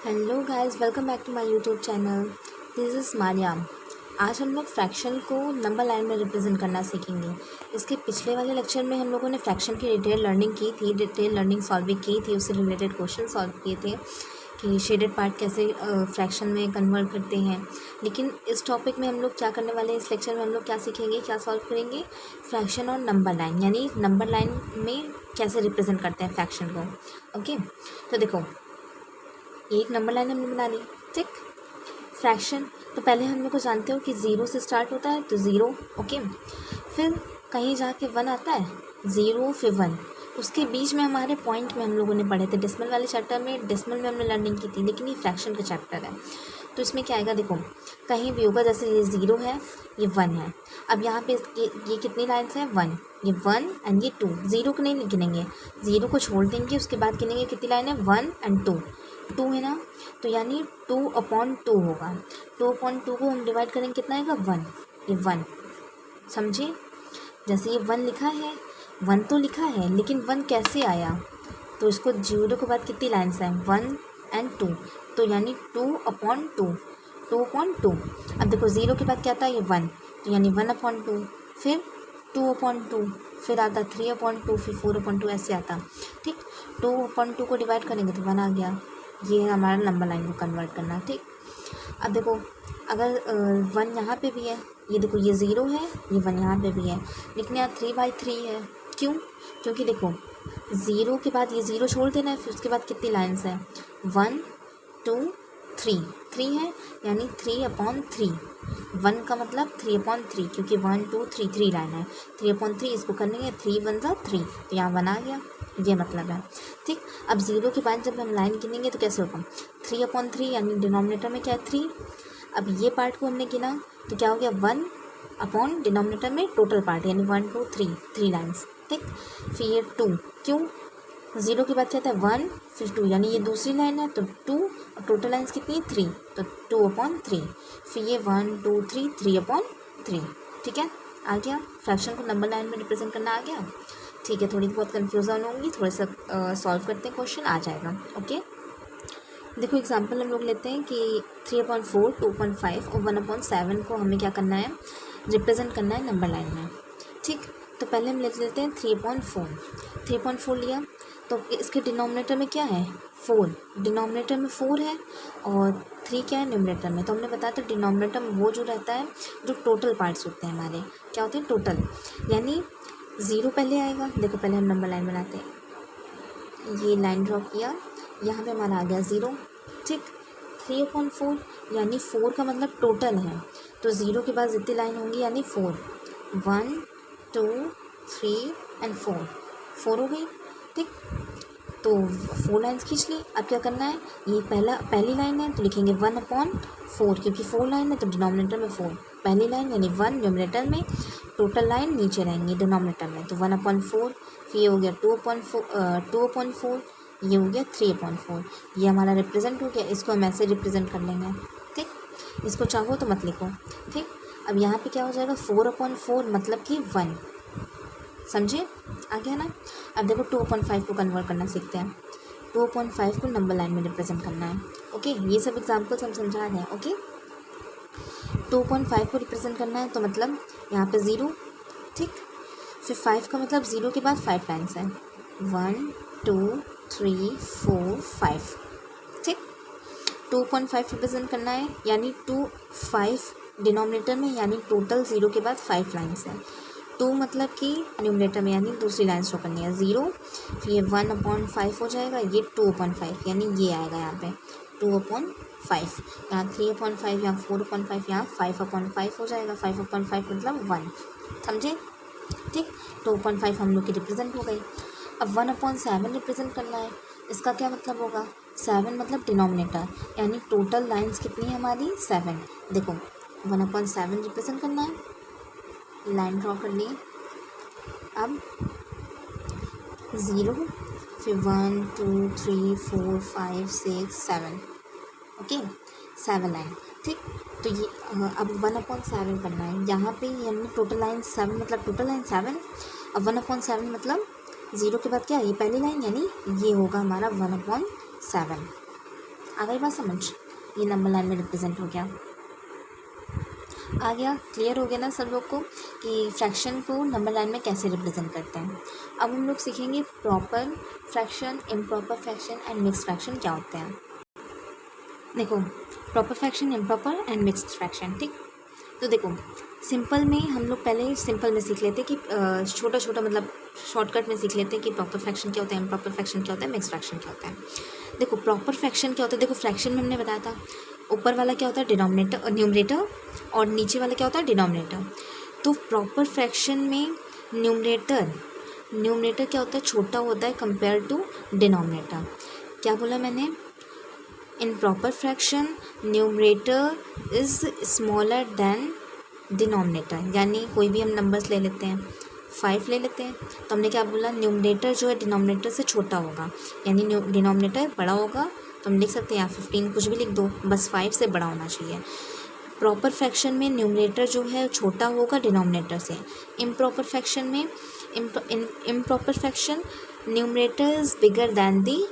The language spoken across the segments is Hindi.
Hello guys, welcome back to my YouTube channel. This is Maria. आज हम लोग फ्रैक्शन को नंबर लाइन में रिप्रेजेंट करना सीखेंगे। इसके पिछले वाले लेक्चर में हम लोगों ने फ्रैक्शन की डिटेल लर्निंग की थी, डिटेल लर्निंग सॉल्विंग की थी, उससे रिलेटेड क्वेश्चन सॉल्व किए थे कि शेडेड पार्ट कैसे फ्रैक्शन में कन्वर्ट करते हैं। लेकिन इस टॉपिक में हम लोग क्या करने वाले हैं, इस लेक्चर में हम लोग क्या सीखेंगे, क्या सॉल्व करेंगे, फ्रैक्शन और नंबर लाइन, यानी नंबर लाइन में कैसे रिप्रेजेंट करते हैं फ्रैक्शन को। ओके, तो देखो एक नंबर लाइन हमने बना ली। ठीक, फ्रैक्शन तो पहले हम लोग को जानते हो कि ज़ीरो से स्टार्ट होता है, तो ज़ीरो। ओके, फिर कहीं जाके वन आता है, ज़ीरो फिर वन, उसके बीच में हमारे पॉइंट में हम लोगों ने पढ़े थे डेसिमल वाले चैप्टर में, डेसिमल में हमने लर्निंग की थी। लेकिन ये फ्रैक्शन का चैप्टर है, तो इसमें क्या आएगा, देखो कहीं भी होगा, जैसे ये ज़ीरो है, ये वन है। अब यहाँ पे ये कितनी लाइन्स हैं, वन, ये वन एंड ये टू। ज़ीरो को नहीं गिनेंगे, ज़ीरो को छोड़ देंगे, उसके बाद गिनेंगे कितनी लाइन है, वन एंड टू। टू है ना, तो यानी 2/2 होगा। 2/2 को हम डिवाइड करेंगे, कितना आएगा, वन। ये वन, समझिए, जैसे ये वन लिखा है, वन तो लिखा है, लेकिन वन कैसे आया, तो इसको जीरो के बाद कितनी लाइन्स हैं, वन एंड टू, तो यानी 2/2, 2/2। अब देखो ज़ीरो के बाद क्या आता है, ये वन, तो यानी 1/2, फिर 2/2, फिर आता 3/2, फिर 4/2, ऐसे आता। ठीक, 2/2 को डिवाइड करेंगे तो वन आ गया। ये है हमारा नंबर लाइन को कन्वर्ट करना। ठीक, अब देखो अगर वन यहाँ पे भी है, ये देखो ये ज़ीरो है, ये वन यहाँ पे भी है, लेकिन यहाँ 3/3 है। क्यों? क्योंकि देखो ज़ीरो के बाद ये ज़ीरो छोड़ देना है, फिर उसके बाद कितनी लाइन्स हैं, 1 2 3, 3 है, यानी 3/3। वन का मतलब 3/3, क्योंकि 1 2 3 3 लाइन है, 3/3 इसको करने 3 1 3, तो यहाँ वन आ गया, ये मतलब है। ठीक, अब ज़ीरो के बाद जब हम लाइन गिनेंगे तो कैसे होगा, 3/3, यानी डिनोमिनेटर में क्या है, 3। अब ये पार्ट को हमने गिना तो क्या हो गया, 1 डिनोमिनेटर में टोटल पार्ट, यानी 1 2 3, 3 लाइन्स। ठीक, फिर ये 2, क्यों, ज़ीरो के बाद क्या था, 1 फिर 2, यानी ये दूसरी लाइन है, तो 2, और टोटल लाइन्स कितनी, 3, तो 2/3, फिर ये 1 2 3, 3/3। ठीक है, आ गया, फ्रैक्शन को नंबर लाइन में रिप्रेजेंट करना आ गया। ठीक है, थोड़ी बहुत कन्फ्यूज़न होंगी, थोड़ा सा सॉल्व करते हैं, क्वेश्चन आ जाएगा। ओके, देखो एग्जांपल हम लोग लेते हैं कि 3/4, 2/5 और 1/7 को हमें क्या करना है, रिप्रेजेंट करना है नंबर लाइन में। ठीक, तो पहले हम लिख लेते हैं 3/4। 3/4 लिया, तो इसके डिनोमिनेटर में क्या है, 4, डिनोमिनेटर में 4 है, और 3 क्या है न्यूमरेटर में। तो हमने बताया था डिनोमिनेटर में वो जो रहता है, जो टोटल पार्ट्स होते हैं हमारे, क्या होते हैं, टोटल, यानी ज़ीरो पहले आएगा। देखो पहले हम नंबर लाइन बनाते हैं, ये लाइन ड्रॉ किया, यहाँ पे हमारा आ गया ज़ीरो। ठीक, 3/4, यानी 4 का मतलब टोटल है, तो ज़ीरो के बाद जितनी लाइन होंगी, यानी 4, 1 2 3 एंड 4, 4 हो गई। ठीक, तो 4 लाइन्स खींच ली। अब क्या करना है, ये पहली लाइन है, तो लिखेंगे 1/4, क्योंकि 4 लाइन है तो डिनोमिनेटर में 4, पहली लाइन यानी 1 न्यूमरेटर में, टोटल लाइन नीचे रहेंगी डिनोमिनेटर में, तो 1/4, फिर ये हो गया 2/4, ये हो गया 3/4। ये हमारा रिप्रेजेंट हो गया, इसको हम ऐसे रिप्रेजेंट कर लेंगे। ठीक, इसको चाहो तो मत लिखो। ठीक, अब यहाँ पे क्या हो जाएगा, 4/4 मतलब कि 1, समझे, आ गया ना। अब देखो 2/5 को कन्वर्ट करना सीखते हैं, 2/5 को नंबर लाइन में रिप्रेजेंट करना है। ओके, ये सब एग्जाम्पल्स हम समझा रहे हैं। ओके, 2/5 को रिप्रेजेंट करना है, तो मतलब यहाँ पे ज़ीरो। ठीक, फिर 5 का मतलब ज़ीरो के बाद 5 लाइन्स हैं, 1 2 3 4 5। ठीक, 2/5 रिप्रेजेंट करना है, यानी 5 डिनोमिनेटर में, यानी टोटल ज़ीरो के बाद 5 लाइन्स हैं। 2 मतलब कि न्यूमरेटर में, यानी दूसरी लाइन शो करनी है, ज़ीरो, फिर ये 1/5 हो जाएगा, ये 2/5, यानी ये आएगा यहाँ पे 2/5, यहाँ 3/5, यहाँ 4/5, यहाँ 5/5 हो जाएगा, 5/5 मतलब 1, समझे। ठीक, 2/5 हम लोग की रिप्रेजेंट हो गई। अब 1/7 रिप्रेजेंट करना है, इसका क्या मतलब होगा, 7 मतलब डिनोमिनेटर, यानी टोटल लाइन्स कितनी है हमारी, 7। देखो 1/7 रिप्रेजेंट करना है, लाइन ड्रॉ कर लिए। अब 0, फिर 1 2 3 4 5 6 7, ओके, 7 लाइन। ठीक, तो ये अब 1/7 करना है, यहाँ पे ये हमने टोटल लाइन 7 मतलब टोटल लाइन 7। अब 1/7 मतलब ज़ीरो के बाद क्या है, ये पहली लाइन, यानी ये होगा हमारा 1/7। आ गई बात समझ, ये नंबर लाइन में रिप्रेजेंट हो गया। आ गया, क्लियर हो गया ना सब लोग को कि फ्रैक्शन को नंबर लाइन में कैसे रिप्रेजेंट करते हैं। अब हम लोग सीखेंगे proper fraction, improper fraction and mixed fraction क्या होते हैं। देखो, proper fraction, improper and mixed fraction, ठीक। तो देखो, सिंपल में हम लोग पहले सिंपल में सीख लेते कि छोटा छोटा मतलब शॉर्टकट में सीख लेते हैं कि प्रॉपर फ्रैक्शन क्या होता है, इम्प्रॉपर फ्रैक्शन क्या होता है, मिक्स्ड फ्रैक्शन क्या होता है। देखो, प्रॉपर फ्रैक्शन क्या होता है। देखो, फ्रैक्शन में हमने बताया था ऊपर वाला क्या होता है डिनोमिनेटर, न्यूमरेटर, और नीचे वाला क्या होता है डिनोमिनेटर। तो प्रॉपर फ्रैक्शन में न्यूमरेटर क्या होता है, छोटा होता है कंपेयर टू डिनोमिनेटर। क्या बोला मैंने, in proper fraction numerator is smaller than denominator. यानी कोई भी हम नंबर्स ले लेते हैं, 5 ले लेते हैं, तो हमने क्या बोला, न्यूमरेटर जो है डिनोमिनेटर से छोटा होगा, यानी डिनोमिनेटर बड़ा होगा, तो हम लिख सकते हैं यहाँ 15 कुछ भी लिख दो, बस 5 से बड़ा होना चाहिए। प्रॉपर फ्रैक्शन में न्यूमरेटर जो है छोटा होगा डिनोमिनेटर से। इम्प्रॉपर फ्रैक्शन में improper fraction numerator is bigger than the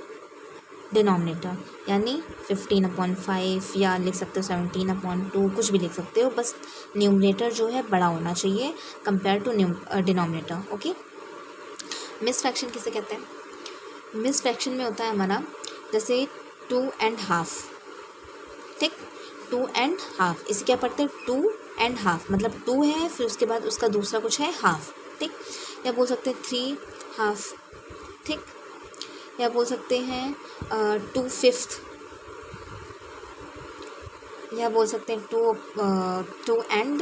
denominator, यानी 15/5 या लिख सकते हो 17/2, कुछ भी लिख सकते हो, बस न्यूमरेटर जो है बड़ा होना चाहिए compare to denominator. Okay. Mixed fraction किसे कहते हैं। मिक्स्ड फ्रैक्शन में होता है हमारा जैसे 2.5, ठीक, 2.5, इसे क्या पढ़ते हैं 2.5, मतलब 2 है, फिर उसके बाद उसका दूसरा कुछ है हाफ, ठीक। या बोल सकते हैं 3/2, ठीक। या बोल सकते हैं 2/5, या बोल सकते हैं 2 and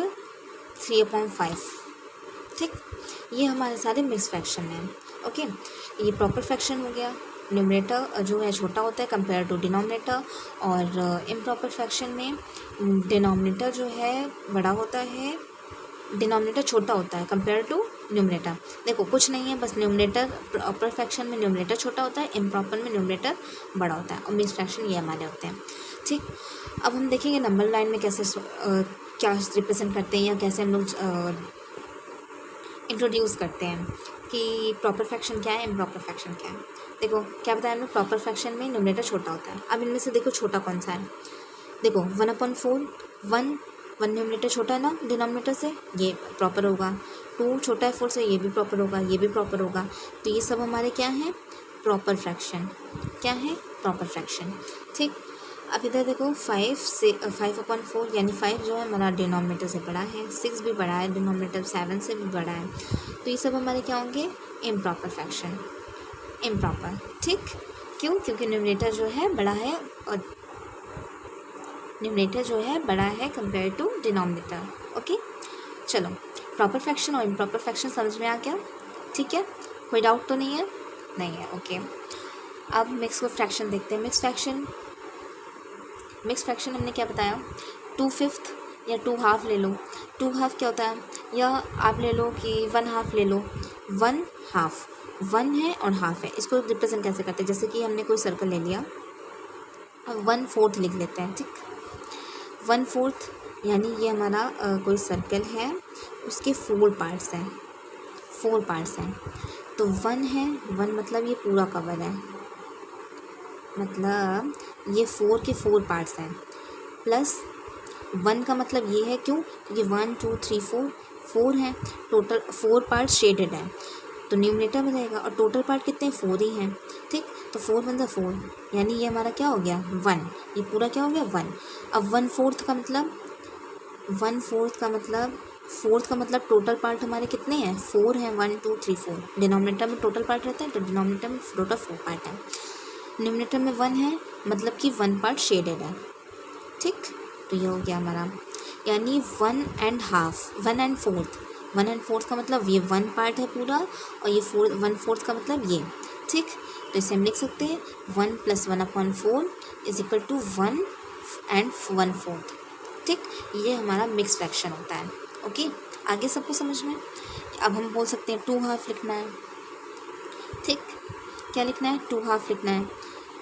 3/5, ठीक। ये हमारे सारे मिक्स फ्रैक्शन हैं। ओके, ये प्रॉपर फ्रैक्शन हो गया, न्यूमरेटर जो है छोटा होता है कंपेयर टू डिनोमिनेटर, और इम्प्रॉपर फ्रैक्शन में डिनोमिनेटर जो है बड़ा होता है, डिनोमिनेटर छोटा होता है कंपेयर टू न्यूमरेटर। देखो, कुछ नहीं है, बस न्यूमरेटर प्रॉपर फ्रैक्शन में न्यूमरेटर छोटा होता है, इम्प्रॉपर में न्यूमरेटर बड़ा होता है, और मिक्स्ड फ्रैक्शन ये हमारे होते हैं, ठीक। अब हम देखेंगे नंबर लाइन में कैसे क्या रिप्रेजेंट करते हैं, या कैसे हम लोग इंट्रोड्यूस करते हैं कि प्रॉपर फ्रैक्शन क्या है, इम्प्रॉपर फ्रैक्शन क्या है। देखो, क्या बताया हमने, प्रॉपर फ्रैक्शन में न्यूमरेटर छोटा होता है। अब इनमें से देखो छोटा कौन सा है। देखो 1/4, 1 न्यूमरेटर छोटा है ना डिनोमिनेटर से, ये प्रॉपर होगा। 2 छोटा है 4 से, ये भी प्रॉपर होगा, ये भी प्रॉपर होगा। तो ये सब हमारे क्या हैं, प्रॉपर फ्रैक्शन। क्या है, प्रॉपर फ्रैक्शन, ठीक। अब इधर देखो 5/4, यानी 5 जो है हमारा डिनोमिनेटर से बड़ा है, 6 भी बड़ा है डिनोमिनेटर, 7 से भी बड़ा है। तो ये सब हमारे क्या होंगे, इम्प्रॉपर फ्रैक्शन, इम्प्रॉपर, ठीक। क्यों, क्योंकि न्यूमरेटर जो है बड़ा है, और न्यूमरेटर जो है बड़ा है कंपेयर टू डिनोमिनेटर। ओके, चलो, प्रॉपर फ्रैक्शन और इम्प्रॉपर फ्रैक्शन समझ में आ गया, ठीक है। कोई डाउट तो नहीं है, नहीं है, ओके। अब मिक्स फ्रैक्शन देखते हैं। मिक्स फ्रैक्शन हमने क्या बताया, 2/5 या 2/2 ले लो। 2/2 क्या होता है, या आप ले लो कि 1/2 ले लो। 1/2, 1 है और हाफ है, इसको रिप्रेजेंट कैसे करते हैं, जैसे कि हमने कोई सर्कल ले लिया, अब 1/4 लिख लेते हैं, ठीक। 1/4 यानी ये हमारा कोई सर्कल है, उसके 4 पार्ट्स हैं, 4 पार्ट्स हैं। तो 1 है, 1 मतलब ये पूरा कवर है, मतलब ये 4 के 4 पार्ट्स हैं, प्लस 1 का मतलब ये है, क्यों, क्योंकि 1 2 3 4 हैं, टोटल 4 पार्ट शेडेड हैं, तो न्यूमरेटर में रहेगा, और टोटल पार्ट कितने 4 ही हैं, ठीक। तो 4 × 4, यानी ये हमारा क्या हो गया 1, ये पूरा क्या हो गया 1। अब 1/4 का मतलब, 1/4 का मतलब, 4 का मतलब टोटल पार्ट हमारे कितने हैं 4 हैं, 1 2 3 4। डिनोमिनेटर में टोटल पार्ट रहता है, तो डिनोमिनेटर में टोटल 4 पार्ट है। न्यूमरेटर में 1 है, मतलब कि 1 पार्ट शेडेड है, ठीक। तो ये हो गया हमारा, यानी 1.5, 1/4 का मतलब ये 1 पार्ट है पूरा, और ये 1/4 का मतलब ये, ठीक। तो इसे हम लिख सकते हैं 1 + 1/4 = 1 and 1/4, ठीक। ये हमारा मिक्स फ्रैक्शन होता है। ओके, आगे सबको समझ में। अब हम बोल सकते हैं 2/2 लिखना है, ठीक। क्या लिखना है, 2/2 लिखना है,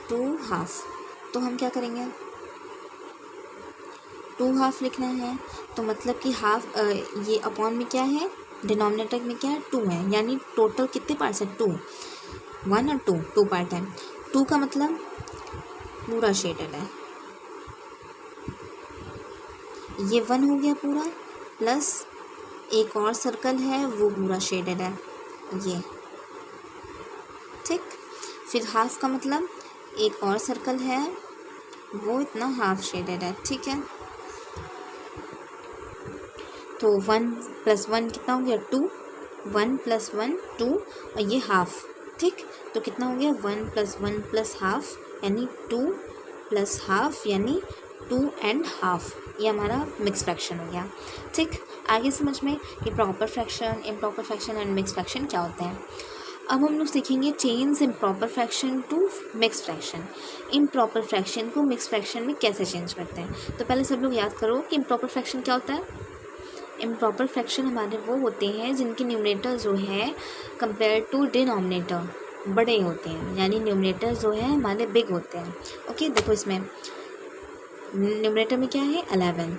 2/2। तो हम क्या करेंगे, 2/2 लिखना है, तो मतलब कि हाफ, ये अपॉन में क्या है, डिनोमिनेटर में क्या है 2 है, यानी टोटल कितने पार्ट्स हैं 2, 1 और 2 पार्ट है। 2 का मतलब पूरा शेडेड है, ये 1 हो गया पूरा, प्लस एक और सर्कल है वो पूरा शेडेड है ये, ठीक। फिर हाफ का मतलब एक और सर्कल है वो इतना हाफ शेडेड है, ठीक है। तो 1 + 1 कितना हो गया 2, 1 + 1 2 और ये हाफ, ठीक। तो कितना हो गया 1 + 1 + हाफ यानी 2 + हाफ यानी 2 एंड हाफ, ये हमारा मिक्स फ्रैक्शन हो गया, ठीक। आगे समझ में कि proper fraction, improper fraction and mix fraction क्या होते हैं। अब हम लोग सीखेंगे change improper fraction to mix fraction. Improper fraction को मिक्स फ्रैक्शन में कैसे चेंज करते हैं। तो पहले सब लोग याद करो कि इम्प्रॉपर फ्रैक्शन क्या होता है। इम्प्रॉपर फ्रैक्शन हमारे वो होते हैं जिनके न्यूमरेटर जो है कंपेयर टू डिनोमिनेटर बड़े होते हैं, यानी न्यूमरेटर जो है हमारे बिग होते हैं। ओके, देखो इसमें न्यूमरेटर में क्या है 11,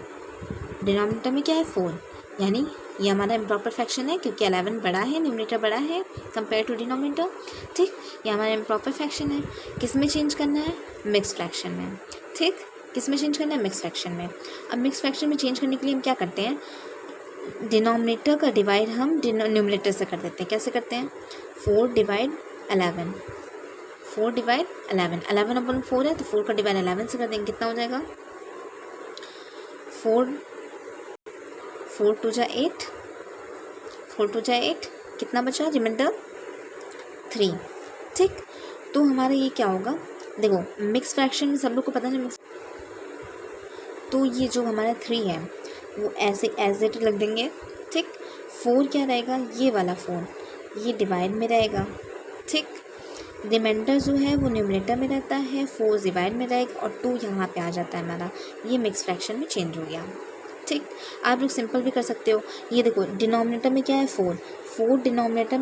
डिनोमिनेटर में क्या है 4, यानी ये हमारा इम्प्रॉपर फ्रैक्शन है क्योंकि 11 बड़ा है, न्यूमरेटर बड़ा है कंपेयर टू डिनोमिनेटर, ठीक। ये हमारा इम्प्रॉपर फ्रैक्शन है। किस में चेंज करना है, मिक्स फ्रैक्शन में, ठीक। किस में चेंज करना है, मिक्स फ्रैक्शन में। अब मिक्स फ्रैक्शन में चेंज करने के लिए हम क्या करते हैं, डिनोमिनेटर का डिवाइड हम न्यूमरेटर से कर देते हैं। कैसे करते हैं, 4 / 11, 4 / 11, 11/4 है तो 4 का डिवाइड 11 से कर देंगे, कितना हो जाएगा 4 2 × 8, 4 2 × 8, कितना बचा रिमाइंडर 3, ठीक। तो हमारा ये क्या होगा, देखो मिक्स फ्रैक्शन में सब लोग को पता है मिक्स, तो ये जो हमारा 3 है वो ऐसे एज इट रख देंगे, ठीक। 4 क्या रहेगा, ये वाला 4 ये डिवाइड में रहेगा, ठीक। रिमाइंडर जो है वो न्यूमरेटर में रहता है, 4 डिवाइड में रहेगा और 2 यहाँ पे आ जाता है हमारा, ये मिक्स फ्रैक्शन में चेंज हो गया, ठीक। आप लोग सिंपल भी कर सकते हो। ये देखो डिनोमिनेटर में क्या है 4 डिनोमिनेटर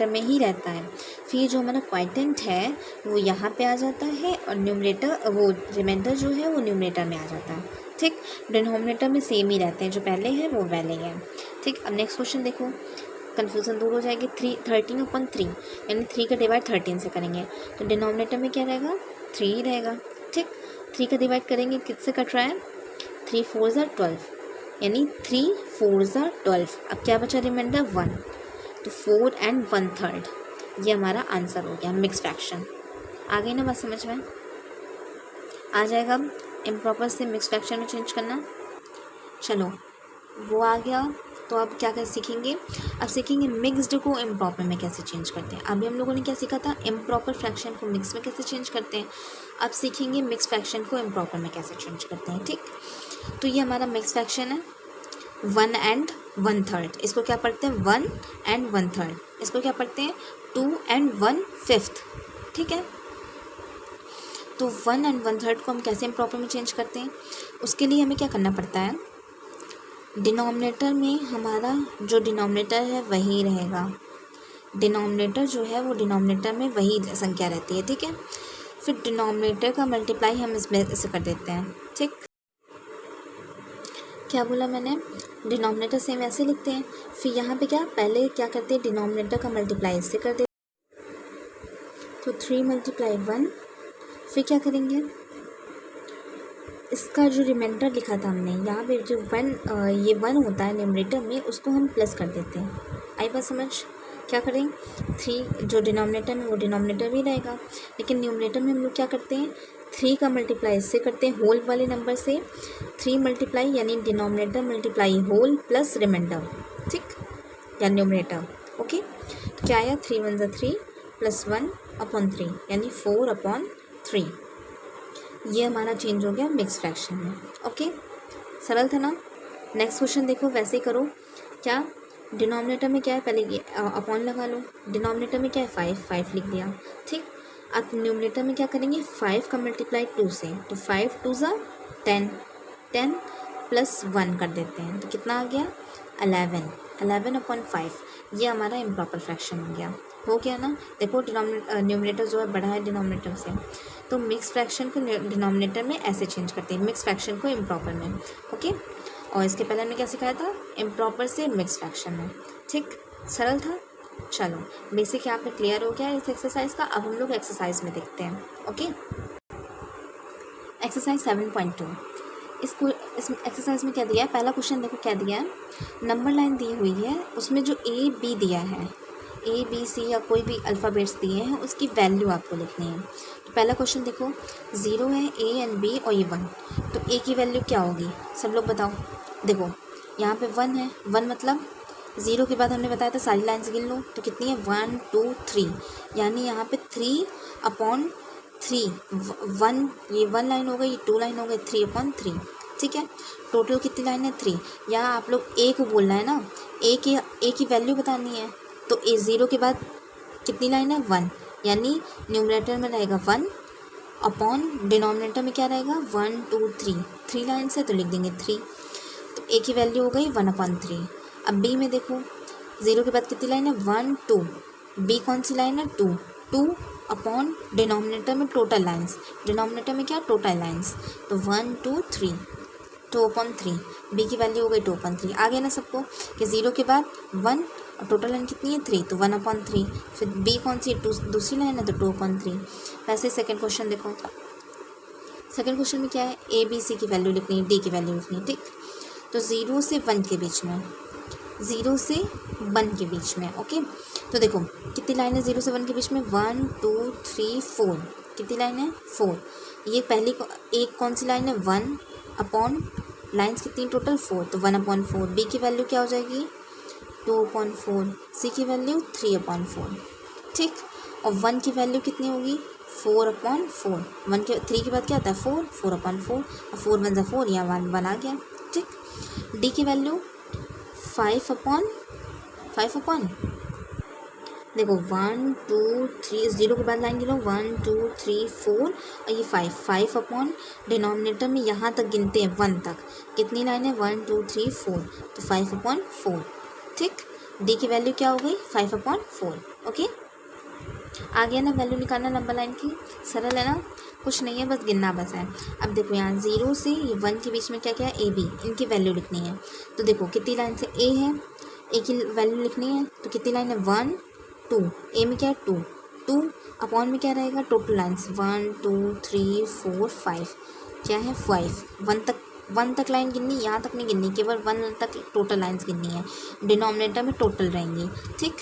में ही रहता है। फिर जो हमारा क्वाइटेंट है वो यहाँ पे आ जाता है और न्यूमरेटर वो रिमाइंडर जो है वो न्यूमरेटर में आ जाता है, ठीक। डिनोमिनेटर में सेम ही रहते हैं, जो पहले है वो पहले ही है, ठीक। अब नेक्स्ट क्वेश्चन देखो, कन्फ्यूज़न दूर हो जाएगी। 13/3 यानी 3 का डिवाइड 13 से करेंगे तो डिनोमिनेटर में क्या रहेगा 3 ही रहेगा, ठीक। 3 का डिवाइड करेंगे किससे कट रहा है, 3 4 = 12 यानी 3 4 = 12। अब क्या बचा रिमाइंडर 1, तो 4 and 1/3 ये हमारा आंसर हो गया मिक्स फ्रैक्शन। आ गई ना बात समझ में, आ जाएगा। अब इम्प्रॉपर से मिक्स फ्रैक्शन में चेंज करना, चलो वो आ गया। तो अब क्या कर सीखेंगे, अब सीखेंगे मिक्स्ड को इम्प्रॉपर में कैसे चेंज करते हैं। अभी हम लोगों ने क्या सीखा था, इम्प्रॉपर फ्रैक्शन को मिक्स में कैसे चेंज करते हैं। अब सीखेंगे मिक्स फ्रैक्शन को इम्प्रॉपर में कैसे चेंज करते हैं, ठीक। तो ये हमारा मिक्स फ्रैक्शन है 1 and 1/3, इसको क्या पढ़ते हैं 1 and 1/3, इसको क्या पढ़ते हैं 2 and 1/5, ठीक है। तो 1 and 1/3 को हम कैसे इम्प्रॉपर में चेंज करते हैं, उसके लिए हमें क्या करना पड़ता है, डिनोमिनेटर में हमारा जो डिनोमिनेटर है वही रहेगा, डिनोमिनेटर जो है वो डिनोमिनेटर में वही संख्या रहती है, ठीक है। फिर डिनोमिनेटर का मल्टीप्लाई हम इसमें इसे कर देते हैं, ठीक। क्या बोला मैंने, डिनोमिनेटर सेम ऐसे लिखते हैं। फिर यहाँ पे क्या पहले क्या करते हैं, डिनोमिनेटर का मल्टीप्लाई इससे कर देते, तो 3 × 1। फिर क्या करेंगे, इसका जो रिमाइंडर लिखा था हमने यहाँ पे जो 1 ये 1 होता है न्यूमरेटर में, उसको हम प्लस कर देते हैं। आई बात समझ, क्या करें 3 जो डिनोमिनेटर में वो डिनोमिनेटर भी रहेगा, लेकिन न्यूमरेटर में हम लोग क्या करते हैं 3 का मल्टीप्लाई इससे करते हैं होल वाले नंबर से, 3 मल्टीप्लाई यानी denominator multiply whole plus remainder, ठीक, या न्यूमरेटर। ओके, तो क्या आया 3 × 1 = 3 + 1/3 यानी 4/3। ये हमारा चेंज हो गया मिक्स फ्रैक्शन में। ओके, सरल था ना। नेक्स्ट क्वेश्चन देखो, वैसे ही करो। क्या डिनोमिनेटर में क्या है, पहले ये अपॉन लगा लो। डिनोमिनेटर में क्या है 5 लिख दिया, ठीक। अब न्यूमरेटर में क्या करेंगे 5 का मल्टीप्लाई 2 से, तो 5 2 = 10, 10 + 1 कर देते हैं, तो कितना आ गया 11, 11/5। ये हमारा इम्प्रॉपर फ्रैक्शन हो गया ना। देखो न्यूमरेटर जो है बड़ा है डिनोमिनेटर से, तो मिक्स फ्रैक्शन को डिनोमिनेटर में ऐसे चेंज करते हैं, मिक्स फ्रैक्शन को इम्प्रॉपर में। ओके, और इसके पहले हमने क्या सिखाया था, इम्प्रॉपर से मिक्स फ्रैक्शन में, ठीक। सरल था। चलो, बेसिक यहाँ पे क्लियर हो गया इस एक्सरसाइज का। अब हम लोग एक्सरसाइज में देखते हैं। Okay, exercise 7.2। इस एक्सरसाइज में क्या दिया है, पहला क्वेश्चन देखो क्या दिया है, नंबर लाइन दी हुई है, उसमें जो ए बी दिया है, ए बी सी या कोई भी अल्फ़ाबेट्स दिए हैं उसकी वैल्यू आपको लिखनी है। तो पहला क्वेश्चन देखो, 0 है, ए एंड बी और ये 1, तो ए की वैल्यू क्या होगी, सब लोग बताओ। देखो यहाँ पे 1 है, 1 मतलब 0 के बाद हमने बताया था सारी लाइन्स गिन लो, तो कितनी है 1 2 3, यानी यहाँ पे 3/3, 1 ये 1 लाइन हो गई, ये 2 लाइन हो गई, 3/3, ठीक है। टोटल कितनी लाइन है 3। यहाँ आप लोग ए को बोलना है ना, ए की वैल्यू बतानी है, तो ए 0 के बाद कितनी लाइन है 1, यानी न्यूमरेटर में रहेगा 1 अपॉन डिनोमिनेटर में क्या रहेगा 1 2 3, 3 लाइन है तो लिख देंगे 3, तो ए की वैल्यू हो गई 1/3। अब बी में देखो 0 के बाद कितनी लाइन है 1 2, बी कौन सी लाइन है 2, 2 अपॉन डिनोमिनेटर में टोटल लाइन्स, डिनोमिनेटर में क्या टोटल लाइन्स, तो 1 2 3, 2/3, बी की वैल्यू हो गई 2/3। आ गया ना सबको कि 0 के बाद 1 और टोटल लाइन कितनी है 3, तो 1/3, फिर बी कौन सी दूसरी लाइन है तो 2/3। वैसे सेकंड क्वेश्चन देखो, सेकंड क्वेश्चन में क्या है, ए बी सी की वैल्यू लिखनी है, डी की वैल्यू लिखनी है, ठीक। तो 0 से 1 के बीच में, 0 से 1 के बीच में, ओके। तो देखो कितनी लाइन है 0 से 1 के बीच में, 1 2 3 4, कितनी लाइन है 4। ये पहली एक कौन सी लाइन है 1 अपॉन लाइन्स कितनी टोटल 4, तो 1/4। बी की वैल्यू क्या हो जाएगी 2/4, सी की वैल्यू 3/4, ठीक। और 1 की वैल्यू कितनी होगी 4/4, 1 के 3 के बाद क्या आता है 4, 4/4, और 4 1 4, यहाँ 1 आ गया, ठीक। डी की वैल्यू 5/5, देखो 1 2 3, 0 के बाद लाइन गिनो 1 2 3 4 और ये 5 अपॉन डिनोमिनेटर में यहाँ तक गिनते हैं 1 तक, कितनी लाइन है 1 2 3 4, तो 5/4, ठीक। डी की वैल्यू क्या हो गई 5/4, ओके। आ गया ना वैल्यू निकालना नंबर लाइन की, सरल है ना, कुछ नहीं है, बस गिनना बस है। अब देखो यहाँ 0 से ये 1 के बीच में क्या क्या है ए बी, इनकी वैल्यू लिखनी है। तो देखो कितनी लाइन से ए है, ए की वैल्यू लिखनी है, तो कितनी लाइन है 1 2, ए में क्या है 2 2 अपॉन में क्या रहेगा टोटल लाइन्स 1 2 3 4 5, क्या है 5, 1 तक लाइन गिननी, यहाँ तक नहीं गिननी, केवल 1 तक टोटल लाइन्स गिननी है, डिनोमिनेटर में टोटल रहेंगी, ठीक।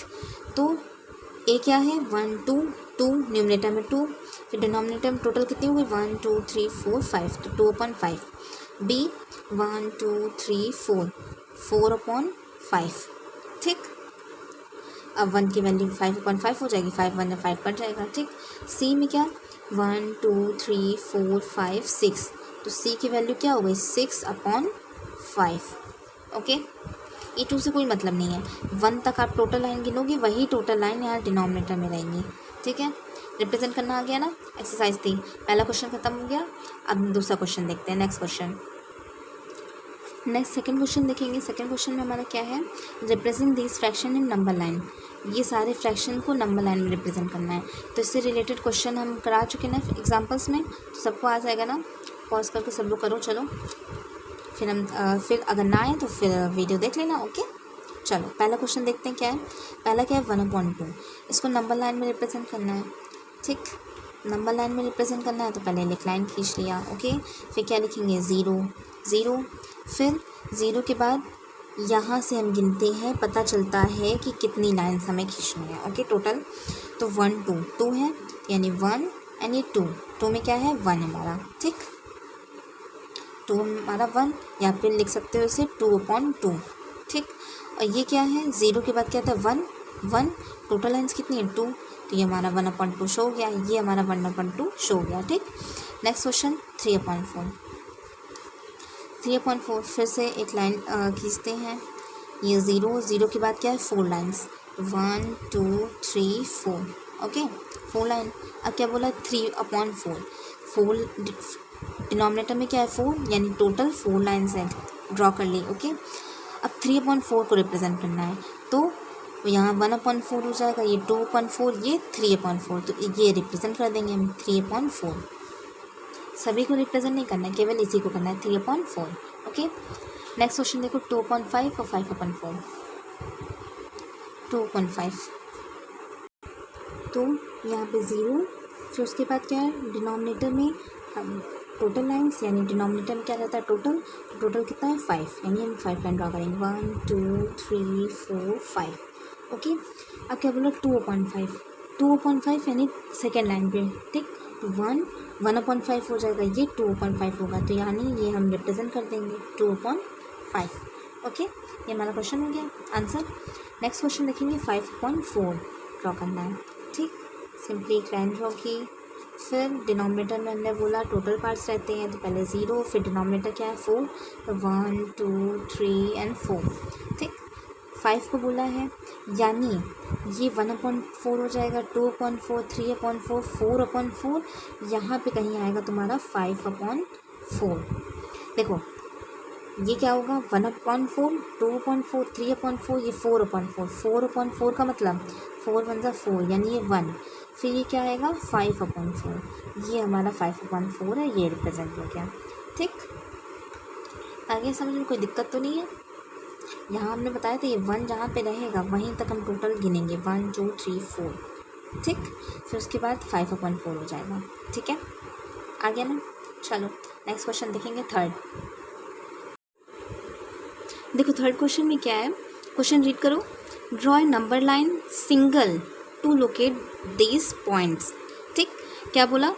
तो ए क्या है 1 2 2, न्यूमरेटर में 2, फिर डिनोमिनेटर में टोटल कितनी होगी 1 2 3 4 5, तो 2/5। बी 1 2 3 4, 4/5, ठीक। अब 1 की वैल्यू 5/5 हो जाएगी, 5 1 5 कट जाएगा, ठीक। सी में क्या 1 2 3 4 5 6, तो सी की वैल्यू क्या हो गई 6/5, ओके। ई 2 से कोई मतलब नहीं है, 1 तक आप टोटल लाइन गिनोगे, वही टोटल लाइन यहाँ डिनोमिनेटर में रहेंगी, ठीक है। रिप्रेजेंट करना आ गया ना, एक्सरसाइज थी, पहला क्वेश्चन खत्म हो गया। अब दूसरा क्वेश्चन देखते हैं, नेक्स्ट क्वेश्चन, सेकंड क्वेश्चन देखेंगे। सेकंड क्वेश्चन में हमारा क्या है, represent this fraction in number line, ये सारे फ्रैक्शन को नंबर लाइन में रिप्रेजेंट करना है। तो इससे रिलेटेड क्वेश्चन हम करा चुके हैं एग्जाम्पल्स में, तो सबको आ जाएगा ना, पॉज करके सब लोग करो, चलो फिर हम फिर अगर ना आए तो फिर वीडियो देख लेना, ओके। चलो पहला क्वेश्चन देखते हैं क्या है। पहला क्या है 1/2, इसको नंबर लाइन में रिप्रेजेंट करना है, ठीक। नंबर लाइन में रिप्रेजेंट करना है तो पहले एक लाइन खींच लिया, ओके। फिर क्या लिखेंगे 0 0, फिर 0 के बाद यहाँ से हम गिनते हैं, पता चलता है कि कितनी लाइन्स हमें खींचनी है, ओके। टोटल तो 1 2 2 है, यानी 1 एंड ये 2 में क्या है 1 हमारा, ठीक। 2 हमारा 1, या फिर लिख सकते हो इसे 2/2, ठीक। और ये क्या है 0 के बाद क्या था 1 1, टोटल लाइन्स कितनी है 2, तो ये हमारा 1/2 शो हो गया, ये हमारा 1/2 शो हो गया, ठीक। नेक्स्ट क्वेश्चन 3/4, 3/4 फिर से एक लाइन खींचते हैं। ये 0 के बाद क्या है 4 लाइन्स, 1 2 3 4, ओके 4 लाइन। अब क्या बोला 3/4, 4 डिनोमिनेटर में क्या है 4, यानी टोटल 4 लाइन्स है, ड्रॉ कर ली, ओके। अब 3/4 को रिप्रेजेंट करना है, तो यहाँ 1/4 हो जाएगा, ये 2/4, ये 3/4, तो ये रिप्रेजेंट कर देंगे हम 3/4। सभी को रिप्रेजेंट नहीं करना है, केवल इसी को करना है 3/4, ओके। नेक्स्ट क्वेश्चन देखो 2/5 और 5/4, 2/5, तो यहाँ पे 0, फिर उसके बाद क्या है डिनोमिनेटर में टोटल लाइन्स यानी डिनोमिनेटर में क्या रहता है टोटल, तो टोटल कितना है 5, यानी हम 5 लाइन ड्रा करेंगे 1 2 3 4 5। ओके, अब क्या बोला 2/5, 2/5 यानी सेकेंड लाइन पे, ठीक। तो 1/5 हो जाएगा, ये 2/5 होगा, तो यानी ये हम रिप्रेजेंट कर देंगे 2/5। ओके, ये हमारा क्वेश्चन हो गया आंसर। नेक्स्ट क्वेश्चन देखेंगे 5/4 ड्रॉ करना है, ठीक। सिंपली एक लाइन ड्रॉ की, फिर डिनोमिनेटर में हमने बोला टोटल पार्ट्स रहते हैं, तो पहले 0, फिर डिनोमिनेटर क्या है 4, तो 1 2 3 एंड 4, ठीक। 5 को बोला है, यानी ये 1/4 हो जाएगा, 2/4, 3/4, 4/4, यहाँ पे कहीं आएगा तुम्हारा 5/4। देखो ये क्या होगा 1/4, 2/4, 3/4, ये 4/4, 4/4 का मतलब 4 1 4 यानी ये 1, फिर ये क्या आएगा 5/4, ये हमारा 5/4 है, ये रिप्रेजेंट हो गया, ठीक। आगे समझ में कोई दिक्कत तो नहीं है। यहाँ हमने बताया था ये 1 जहाँ पे रहेगा वहीं तक हम टोटल गिनेंगे 1 2 3 4, ठीक। फिर उसके बाद 5/4 हो जाएगा, ठीक है, आ गया ना। चलो नेक्स्ट क्वेश्चन देखेंगे थर्ड। देखो थर्ड क्वेश्चन में क्या है, क्वेश्चन रीड करो। Draw a number line single to locate these points, ठीक। क्या बोला,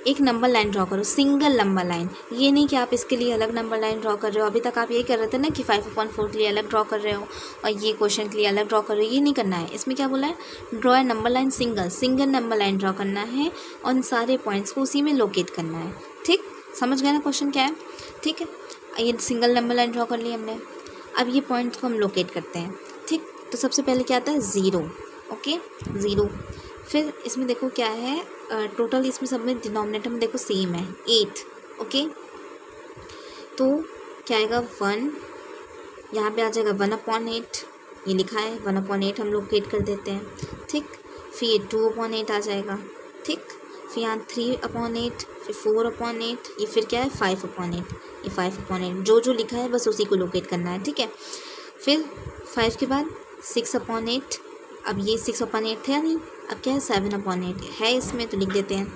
एक नंबर लाइन ड्रॉ करो, सिंगल नंबर लाइन, ये नहीं कि आप इसके लिए अलग नंबर लाइन ड्रॉ कर रहे हो। अभी तक आप यही कर रहे थे ना कि 5/4 के लिए अलग ड्रॉ कर रहे हो और ये क्वेश्चन के लिए अलग ड्रॉ कर रहे हो, ये नहीं करना है। इसमें क्या बोला है, draw a number line single number line draw करना है और उन सारे पॉइंट्स को उसी में लोकेट करना है, ठीक। समझ गए ना क्वेश्चन क्या है, ठीक है। ये सिंगल नंबर लाइन ड्रॉ कर ली हमने, अब ये पॉइंट्स को हम लोकेट करते हैं, ठीक। तो सबसे पहले क्या आता है 0, ओके 0। फिर इसमें देखो क्या है, टोटल इसमें सब में डिनोमिनेटर में देखो सेम है 8, ओके। तो क्या आएगा 1, यहाँ पे आ जाएगा 1/8, ये लिखा है 1/8 हम लोकेट कर देते हैं, ठीक। फिर ये 2/8 आ जाएगा, ठीक। फिर यहाँ 3/8, फिर 4/8, ये फिर क्या है 5/8, ये 5/8, जो जो लिखा है बस उसी को लोकेट करना है, ठीक है। फिर 5 के बाद 6/8, अब ये 6/8 था नहीं, अब क्या है 7/8 है इसमें, तो लिख देते हैं,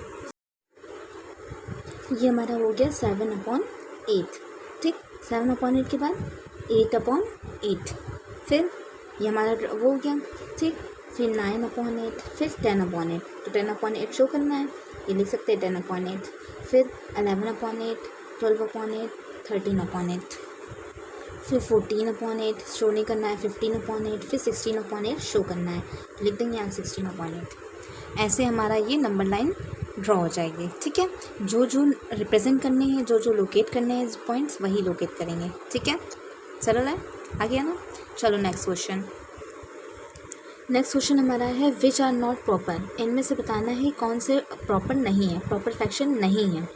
ये हमारा हो गया 7/8, ठीक। 7/8 के बाद 8/8, फिर ये हमारा वो हो गया, ठीक। फिर 9/8, फिर 10/8, तो 10/8 शो करना है, ये लिख सकते हैं 10/8, फिर 11/8, 12/8, 13/8, फिर 14/8 शो नहीं करना है, 15/8, फिर 16/8 शो करना है, तो लिख देंगे यहाँ 16/8। ऐसे हमारा ये नंबर लाइन ड्रॉ हो जाएगी, ठीक है। जो जो रिप्रेजेंट करने हैं, जो जो लोकेट करने हैं पॉइंट्स, वही लोकेट करेंगे, ठीक है। सरल है, आ गया ना। चलो नेक्स्ट क्वेश्चन। नेक्स्ट क्वेश्चन हमारा है विच आर नॉट प्रॉपर, इनमें से बताना है कौन से प्रॉपर नहीं है, प्रॉपर फ्रैक्शन नहीं है।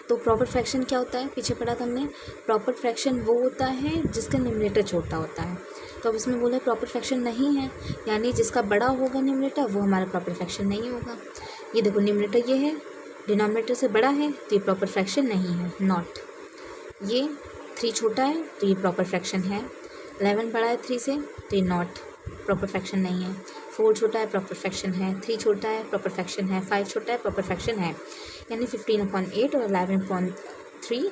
तो प्रॉपर फ्रैक्शन क्या होता है, पीछे पढ़ा था हमने, प्रॉपर फ्रैक्शन वो होता है जिसका न्यूमरेटर छोटा होता है। तो अब इसमें बोला प्रॉपर फ्रैक्शन नहीं है, यानी जिसका बड़ा होगा न्यूमरेटर वो हमारा प्रॉपर फ्रैक्शन नहीं होगा। ये देखो न्यूमरेटर ये है, डिनोमिनेटर से बड़ा है तो ये प्रॉपर फ्रैक्शन नहीं है, नॉट। ये 3 छोटा है तो ये प्रॉपर फ्रैक्शन है, 11 बड़ा है 3 से तो ये नॉट, प्रॉपर फ्रैक्शन नहीं है। 4 छोटा है प्रॉपर फ्रैक्शन है, 3 छोटा है प्रॉपर फ्रैक्शन है, 5 छोटा है प्रॉपर फ्रैक्शन है, यानी 15/8 और 11/3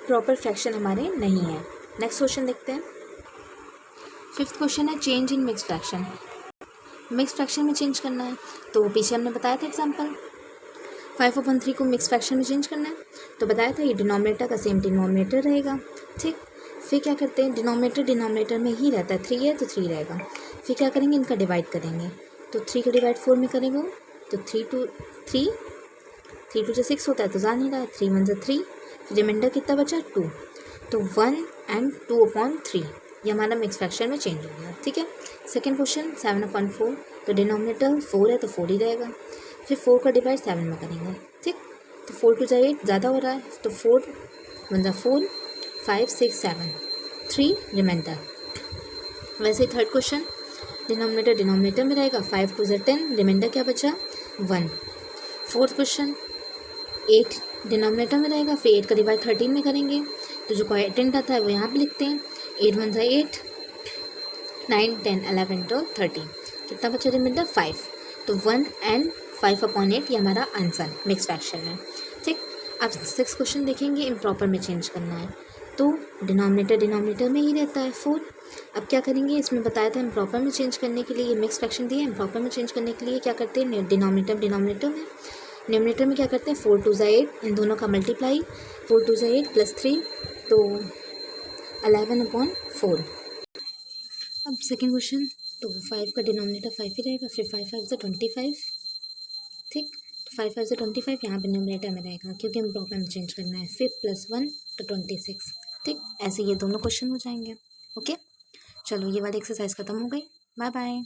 प्रॉपर फ्रैक्शन हमारे नहीं है। नेक्स्ट क्वेश्चन देखते हैं। 5th क्वेश्चन है change in mix fraction, mix fraction में चेंज करना है। तो पीछे हमने बताया था एग्जाम्पल 5/3 को मिक्स फ्रैक्शन में चेंज करना है, तो बताया था ये डिनोमिनेटर का सेम डिनोमिनेटर रहेगा, ठीक। फिर क्या करते हैं, डिनोमिनेटर में ही रहता है, 3 है तो 3 रहेगा। फिर क्या करेंगे, इनका डिवाइड करेंगे, तो 3 का डिवाइड 4 में करेंगे तो 3 2 6 होता है, तो जा नहीं रहा है, 3 1 3, फिर रिमाइंडर कितना बचा 2, तो 1 and 2/3 ये हमारा मिक्स फ्रैक्शन में चेंज हो गया, ठीक है। सेकेंड क्वेश्चन 7/4, तो डिनोमिनेटर 4 है तो 4 ही रहेगा। फिर 4 का डिवाइड 7 में करेंगे, ठीक। तो 4 2 8 ज़्यादा हो रहा है, तो 4 1 4, 5 6 7, 3 रिमाइंडर। वैसे ही थर्ड क्वेश्चन डिनोमिनेटर में रहेगा, 5 2 10, रिमाइंडर क्या बचा 1। फोर्थ क्वेश्चन 8 डिनोमिनेटर में रहेगा, फिर 8 का डिवाइड 13 में करेंगे, तो जो क्वाड्रेंट आता है वो यहाँ पे लिखते हैं, 8 1 8, 9 10 11 12 13, कितना बचा रिमाइंडर 5, तो 1 and 5/8 ये हमारा आंसर मिक्स फ्रैक्शन है, ठीक। अब 6 क्वेश्चन देखेंगे, इम्प्रॉपर में चेंज करना है, तो डिनोमिनेटर में ही रहता है 4। अब क्या करेंगे, इसमें बताया था इम्प्रॉपर में चेंज करने के लिए, ये मिक्स फ्रैक्शन दिया है, इम्प्रॉपर में चेंज करने के लिए क्या करते हैं, डिनोमिनेटर में, न्यूमरेटर में क्या करते हैं, 4 2 8, इन दोनों का मल्टीप्लाई, 4 2 8 + 3, तो 11/4। अब सेकेंड क्वेश्चन, तो 5 का डिनोमिनेटर 5 ही रहेगा, फिर 5 5 से 25, ठीक, तो 5 5 से 25 यहाँ पे न्यूमरेटर में रहेगा क्योंकि हम प्रॉपर में चेंज करना है, फिर +1 तो 26, ठीक, ऐसे ये दोनों क्वेश्चन हो जाएंगे। ओके, चलो ये वाली एक्सरसाइज खत्म हो गई, बाय बाय।